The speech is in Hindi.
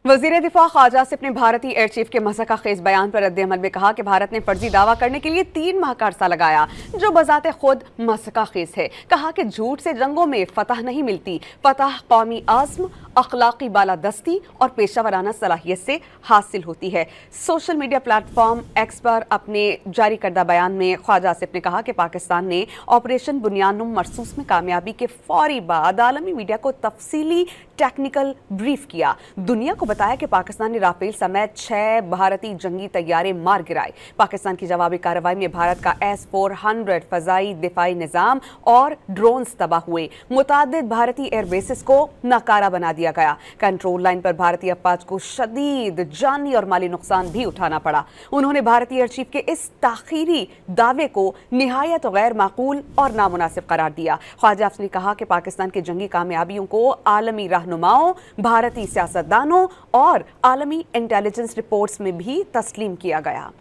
वज़ीर दिफा ख्वाजा आसिफ ने भारतीय एयर चीफ के मज़हका खेज बयान पर रद्द-ए-अमल में कहा कि भारत ने फर्जी दावा करने के लिए 3 माह का अरसा लगाया, जो बजाते खुद मज़हका खेज है। कहा कि झूठ से जंगों में फतह नहीं मिलती, फतह कौमी आज़्म, अखलाकी बालादस्ती और पेशावराना सलाहियत से हासिल होती है। सोशल मीडिया प्लेटफॉर्म एक्स पर अपने जारी करदा बयान में ख्वाजा आसिफ ने कहा कि पाकिस्तान ने ऑपरेशन बुनियानुम मरसूस में कामयाबी के फौरी बाद आलमी मीडिया को तफसीली टेक्निकल ब्रीफ किया। दुनिया को बताया कि पाकिस्तान ने राफेल समेत 6 भारतीय जंगी तैयारे मार गिराए। पाकिस्तान की जवाबी कार्रवाई में भारत का S-400 फजाई दिफाई निजाम और ड्रोन्स तबाह हुए। मुतादिद भारतीय एयरबेसिस को नाकारा बना दिया गया। कंट्रोल लाइन पर भारतीय अफवाज को शदीद जानी और माली नुकसान भी उठाना पड़ा। उन्होंने भारतीय एयर चीफ के इस ताखीरी दावे को निहायत गैर माकूल और नामुनासिब करार दिया। ख्वाजा आसिफ ने कहा कि पाकिस्तान की जंगी कामयाबियों को आलमी रहनुमाओं, भारतीय सियासतदानों और आलमी इंटेलिजेंस रिपोर्ट्स में भी तस्लीम किया गया।